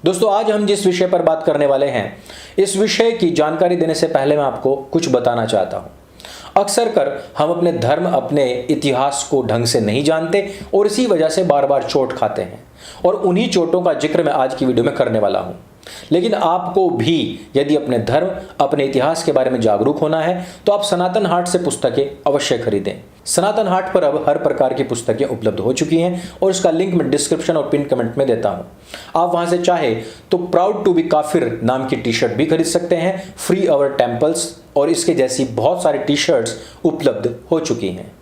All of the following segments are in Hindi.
दोस्तों, आज हम जिस विषय पर बात करने वाले हैं, इस विषय की जानकारी देने से पहले मैं आपको कुछ बताना चाहता हूं। अक्सर कर हम अपने धर्म, अपने इतिहास को ढंग से नहीं जानते और इसी वजह से बार बार चोट खाते हैं, और उन्हीं चोटों का जिक्र मैं आज की वीडियो में करने वाला हूं। लेकिन आपको भी यदि अपने धर्म, अपने इतिहास के बारे में जागरूक होना है तो आप सनातन हाट से पुस्तकें अवश्य खरीदें। सनातन हाट पर अब हर प्रकार की पुस्तकें उपलब्ध हो चुकी हैं और इसका लिंक मैं डिस्क्रिप्शन और पिन कमेंट में देता हूं। आप वहां से चाहे तो प्राउड टू बी काफिर नाम की टी शर्ट भी खरीद सकते हैं, फ्री अवर टेम्पल्स और इसके जैसी बहुत सारी टी शर्ट्स उपलब्ध हो चुकी हैं।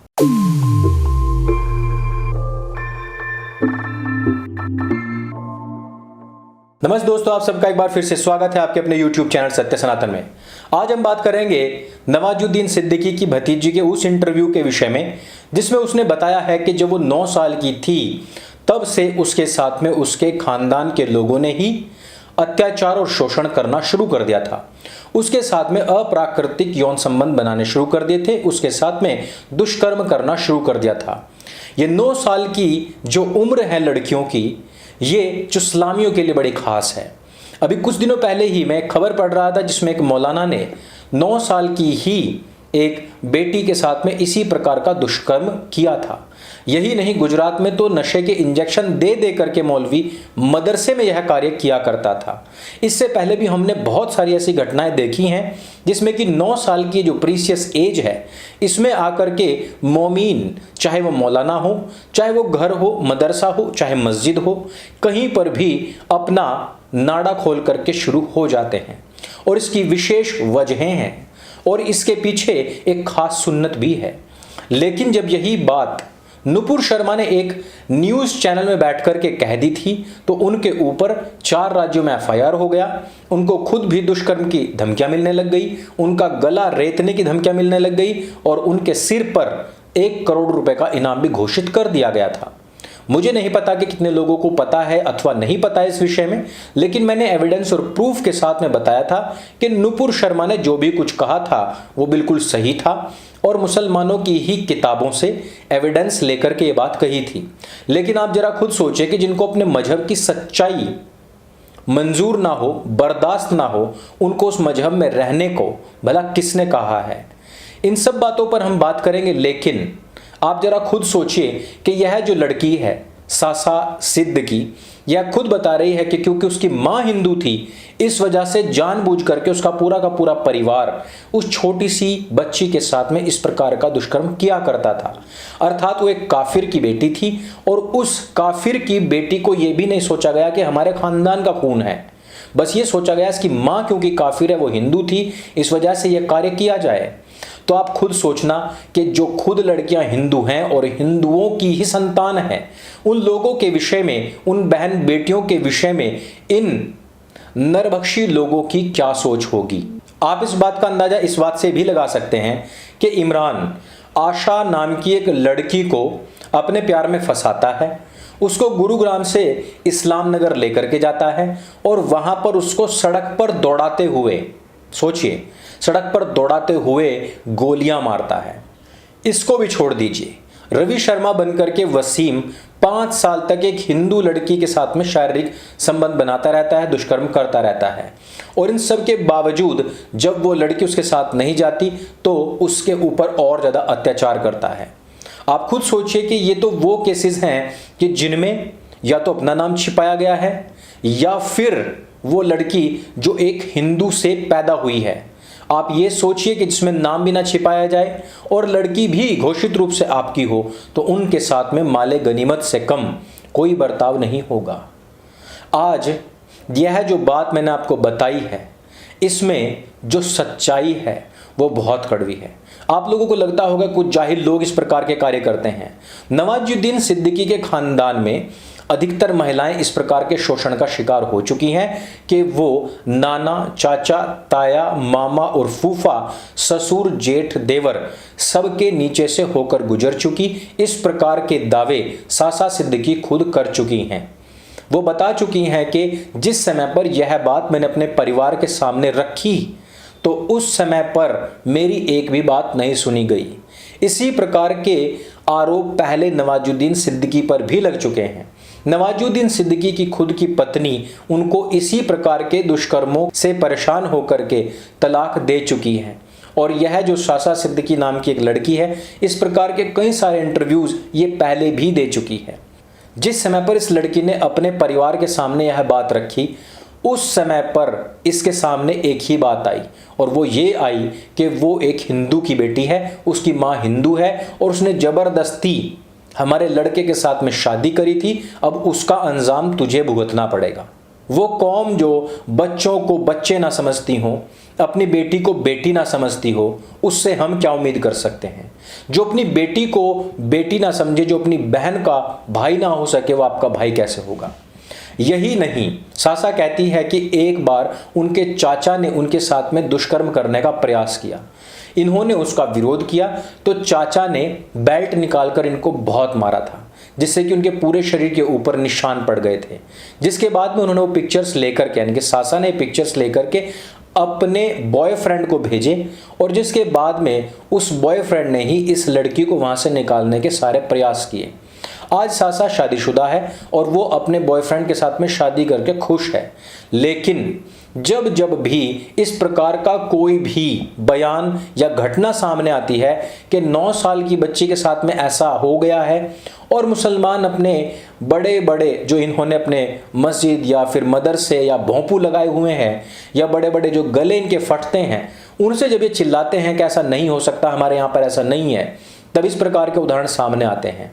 नमस्ते दोस्तों, आप सबका एक बार फिर से स्वागत है आपके अपने YouTube चैनल सत्य सनातन में। आज हम बात करेंगे नवाजुद्दीन सिद्दीकी की भतीजी के उस इंटरव्यू के विषय में जिसमें उसने बताया है कि जब वो 9 साल की थी तब से उसके साथ में उसके खानदान के लोगों ने ही अत्याचार और शोषण करना शुरू कर दिया था। उसके साथ में अप्राकृतिक यौन संबंध बनाने शुरू कर दिए थे, उसके साथ में दुष्कर्म करना शुरू कर दिया था। ये 9 साल की जो उम्र है लड़कियों की, ये जो इस्लामियों के लिए बड़ी खास है। अभी कुछ दिनों पहले ही मैं एक खबर पढ़ रहा था जिसमें एक मौलाना ने 9 साल की ही एक बेटी के साथ में इसी प्रकार का दुष्कर्म किया था। यही नहीं, गुजरात में तो नशे के इंजेक्शन दे दे करके मौलवी मदरसे में यह कार्य किया करता था। इससे पहले भी हमने बहुत सारी ऐसी घटनाएं देखी हैं जिसमें कि 9 साल की जो प्रीसियस एज है, इसमें आकर के मोमीन, चाहे वो मौलाना हो, चाहे वो घर हो, मदरसा हो, चाहे मस्जिद हो, कहीं पर भी अपना नाड़ा खोल करके शुरू हो जाते हैं। और इसकी विशेष वजहें हैं और इसके पीछे एक खास सुन्नत भी है। लेकिन जब यही बात नुपुर शर्मा ने एक न्यूज़ चैनल में बैठ कर के कह दी थी तो उनके ऊपर 4 राज्यों में एफआईआर हो गया। उनको खुद भी दुष्कर्म की धमकियां मिलने लग गई, उनका गला रेतने की धमकियां मिलने लग गई और उनके सिर पर 1 करोड़ रुपए का इनाम भी घोषित कर दिया गया था। मुझे नहीं पता कि कितने लोगों को पता है अथवा नहीं पता है इस विषय में, लेकिन मैंने एविडेंस और प्रूफ के साथ में बताया था कि नुपुर शर्मा ने जो भी कुछ कहा था वो बिल्कुल सही था और मुसलमानों की ही किताबों से एविडेंस लेकर के ये बात कही थी। लेकिन आप जरा खुद सोचें कि जिनको अपने मजहब की सच्चाई मंजूर ना हो, बर्दाश्त ना हो, उनको उस मजहब में रहने को भला किसने कहा है? इन सब बातों पर हम बात करेंगे, लेकिन आप जरा खुद सोचिए कि यह जो लड़की है सासा सिद्दीकी, यह खुद बता रही है कि क्योंकि उसकी मां हिंदू थी, इस वजह से जानबूझ करके उसका पूरा का पूरा परिवार उस छोटी सी बच्ची के साथ में इस प्रकार का दुष्कर्म किया करता था। अर्थात वो एक काफिर की बेटी थी और उस काफिर की बेटी को यह भी नहीं सोचा गया कि हमारे खानदान का खून है, बस ये सोचा गया इसकी मां क्योंकि काफिर है, वो हिंदू थी, इस वजह से यह कार्य किया जाए। तो आप खुद सोचना कि जो खुद लड़कियां हिंदू हैं और हिंदुओं की ही संतान हैं, उन लोगों के विषय में, उन बहन बेटियों के विषय में इन नरभक्षी लोगों की क्या सोच होगी। आप इस बात का अंदाजा इस बात से भी लगा सकते हैं कि इमरान आशा नाम की एक लड़की को अपने प्यार में फंसाता है, उसको गुरुग्राम से इस्लाम नगर लेकर के जाता है और वहां पर उसको सड़क पर दौड़ाते हुए, सोचिए, सड़क पर दौड़ाते हुए गोलियां मारता है। इसको भी छोड़ दीजिए, रवि शर्मा बनकर के वसीम 5 साल तक एक हिंदू लड़की के साथ में शारीरिक संबंध बनाता रहता है, दुष्कर्म करता रहता है, और इन सब के बावजूद जब वो लड़की उसके साथ नहीं जाती तो उसके ऊपर और ज्यादा अत्याचार करता है। आप खुद सोचिए कि ये तो वो केसेस हैं कि जिनमें या तो अपना नाम छिपाया गया है या फिर वो लड़की जो एक हिंदू से पैदा हुई है। आप ये सोचिए कि जिसमें नाम भी ना छिपाया जाए और लड़की भी घोषित रूप से आपकी हो, तो उनके साथ में माले गनीमत से कम कोई बर्ताव नहीं होगा। आज यह जो बात मैंने आपको बताई है, इसमें जो सच्चाई है वो बहुत कड़वी है। आप लोगों को लगता होगा कुछ जाहिल लोग इस प्रकार के कार्य करते हैं। नवाजुद्दीन सिद्दीकी के खानदान में अधिकतर महिलाएं इस प्रकार के शोषण का शिकार हो चुकी हैं कि वो नाना, चाचा, ताया, मामा और फूफा, ससुर, जेठ, देवर सबके नीचे से होकर गुजर चुकी। इस प्रकार के दावे सासा सिद्दीकी खुद कर चुकी हैं। वो बता चुकी हैं कि जिस समय पर यह बात मैंने अपने परिवार के सामने रखी तो उस समय पर मेरी एक भी बात नहीं सुनी गई। इसी प्रकार के आरोप पहले नवाजुद्दीन सिद्दीकी पर भी लग चुके हैं। नवाजुद्दीन सिद्दीकी की खुद की पत्नी उनको इसी प्रकार के दुष्कर्मों से परेशान होकर के तलाक दे चुकी है। और यह जो सासा सिद्दीकी नाम की एक लड़की है, इस प्रकार के कई सारे इंटरव्यूज ये पहले भी दे चुकी है। जिस समय पर इस लड़की ने अपने परिवार के सामने यह बात रखी, उस समय पर इसके सामने एक ही बात आई, और वो ये आई कि वो एक हिंदू की बेटी है, उसकी माँ हिंदू है और उसने ज़बरदस्ती हमारे लड़के के साथ में शादी करी थी, अब उसका अंजाम तुझे भुगतना पड़ेगा। वो कौम जो बच्चों को बच्चे ना समझती हो, अपनी बेटी को बेटी ना समझती हो, उससे हम क्या उम्मीद कर सकते हैं। जो अपनी बेटी को बेटी ना समझे, जो अपनी बहन का भाई ना हो सके, वो आपका भाई कैसे होगा। यही नहीं, सासा कहती है कि एक बार उनके चाचा ने उनके साथ में दुष्कर्म करने का प्रयास किया। इन्होंने उसका विरोध किया तो चाचा ने बेल्ट निकालकर इनको बहुत मारा था, जिससे कि उनके पूरे शरीर के ऊपर निशान पड़ गए थे। जिसके बाद में उन्होंने वो पिक्चर्स लेकर के, यानी कि सासा ने पिक्चर्स लेकर के अपने बॉयफ्रेंड को भेजे, और जिसके बाद में उस बॉयफ्रेंड ने ही इस लड़की को वहां से निकालने के सारे प्रयास किए। आज सासा शादीशुदा है और वो अपने बॉयफ्रेंड के साथ में शादी करके खुश है। लेकिन जब जब भी इस प्रकार का कोई भी बयान या घटना सामने आती है कि 9 साल की बच्ची के साथ में ऐसा हो गया है, और मुसलमान अपने बड़े बड़े जो इन्होंने अपने मस्जिद या फिर मदरसे या भोंपू लगाए हुए हैं, या बड़े बड़े जो गले इनके फटते हैं, उनसे जब ये चिल्लाते हैं कि ऐसा नहीं हो सकता, हमारे यहाँ पर ऐसा नहीं है, तब इस प्रकार के उदाहरण सामने आते हैं।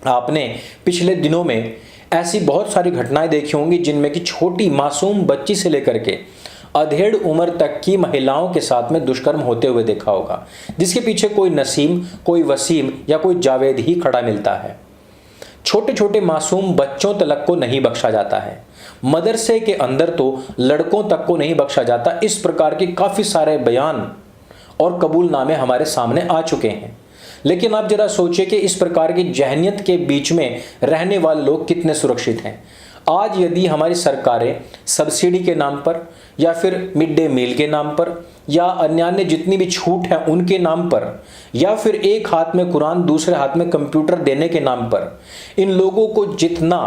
आपने पिछले दिनों में ऐसी बहुत सारी घटनाएं देखी होंगी जिनमें कि छोटी मासूम बच्ची से लेकर के अधेड़ उम्र तक की महिलाओं के साथ में दुष्कर्म होते हुए देखा होगा, जिसके पीछे कोई नसीम, कोई वसीम या कोई जावेद ही खड़ा मिलता है। छोटे छोटे मासूम बच्चों तक को नहीं बख्शा जाता है, मदरसे के अंदर तो लड़कों तक को नहीं बख्शा जाता। इस प्रकार के काफ़ी सारे बयान और कबूलनामे हमारे सामने आ चुके हैं। लेकिन आप जरा सोचिए कि इस प्रकार की जहनियत के बीच में रहने वाले लोग कितने सुरक्षित हैं। आज यदि हमारी सरकारें सब्सिडी के नाम पर या फिर मिड डे मील के नाम पर या अन्य जितनी भी छूट है उनके नाम पर, या फिर एक हाथ में कुरान दूसरे हाथ में कंप्यूटर देने के नाम पर इन लोगों को जितना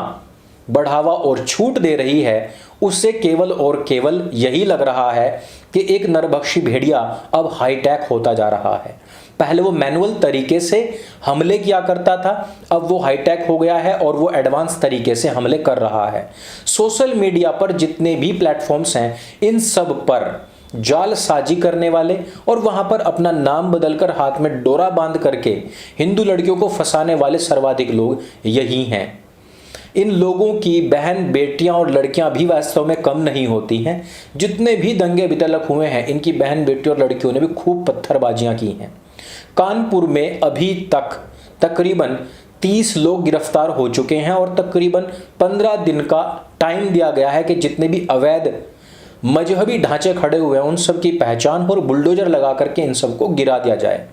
बढ़ावा और छूट दे रही है, उससे केवल और केवल यही लग रहा है कि एक नरभक्षी भेड़िया अब हाईटेक होता जा रहा है। पहले वो मैनुअल तरीके से हमले किया करता था, अब वो हाईटेक हो गया है और वो एडवांस तरीके से हमले कर रहा है। सोशल मीडिया पर जितने भी प्लेटफॉर्म्स हैं, इन सब पर जालसाजी करने वाले और वहां पर अपना नाम बदलकर हाथ में डोरा बांध करके हिंदू लड़कियों को फंसाने वाले सर्वाधिक लोग यही हैं। इन लोगों की बहन बेटियां और लड़कियां भी वास्तव में कम नहीं होती हैं। जितने भी दंगे बितलक हुए हैं, इनकी बहन बेटियों और लड़कियों ने भी खूब पत्थरबाजियां की हैं। कानपुर में अभी तक तकरीबन 30 लोग गिरफ्तार हो चुके हैं और तकरीबन 15 दिन का टाइम दिया गया है कि जितने भी अवैध मजहबी ढांचे खड़े हुए हैं उन सब की पहचान और बुलडोजर लगा करके इन सबको गिरा दिया जाए।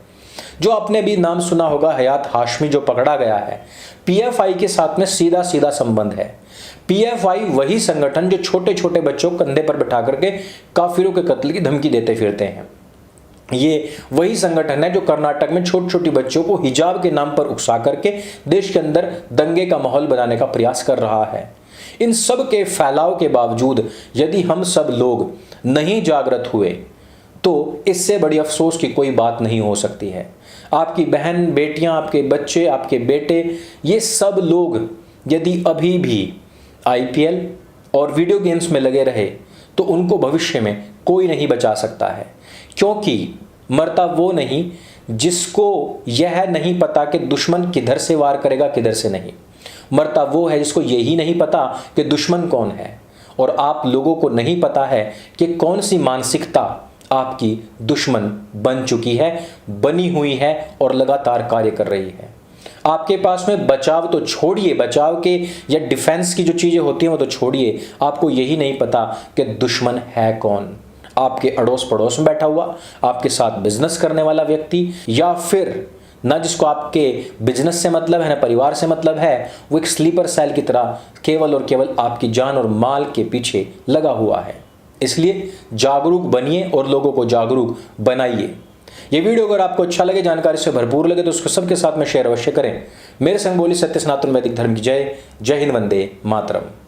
जो आपने भी नाम सुना होगा, हयात हाशमी जो पकड़ा गया है, पीएफआई के साथ में सीधा सीधा संबंध है। पीएफआई वही संगठन जो छोटे छोटे बच्चों को कंधे पर बिठा करके काफिरों के कत्ल की धमकी देते फिरते हैं। ये वही संगठन है जो कर्नाटक में छोटी छोटी बच्चों को हिजाब के नाम पर उकसा करके देश के अंदर दंगे का माहौल बनाने का प्रयास कर रहा है। इन सब के फैलाव के बावजूद यदि हम सब लोग नहीं जागृत हुए तो इससे बड़ी अफसोस की कोई बात नहीं हो सकती है। आपकी बहन बेटियां, आपके बच्चे, आपके बेटे, ये सब लोग यदि अभी भी आईपीएल और वीडियो गेम्स में लगे रहे तो उनको भविष्य में कोई नहीं बचा सकता है, क्योंकि मरता वो नहीं जिसको यह नहीं पता कि दुश्मन किधर से वार करेगा किधर से नहीं। मरता वो है जिसको यही नहीं पता कि दुश्मन कौन है, और आप लोगों को नहीं पता है कि कौन सी मानसिकता आपकी दुश्मन बन चुकी है, बनी हुई है और लगातार कार्य कर रही है। आपके पास में बचाव तो छोड़िए, बचाव के या डिफेंस की जो चीज़ें होती हैं वो तो छोड़िए, आपको यही नहीं पता कि दुश्मन है कौन। आपके अड़ोस पड़ोस में बैठा हुआ, आपके साथ बिजनेस करने वाला व्यक्ति, या फिर ना जिसको आपके बिजनेस से मतलब है ना परिवार से मतलब है, वो एक स्लीपर सेल की तरह केवल और केवल आपकी जान और माल के पीछे लगा हुआ है। इसलिए जागरूक बनिए और लोगों को जागरूक बनाइए। ये वीडियो अगर आपको अच्छा लगे, जानकारी से भरपूर लगे तो उसको सबके साथ में शेयर अवश्य करें। मेरे संग बोली सत्य सनातन वैदिक धर्म की जय। जय हिंद, वंदे मातरम।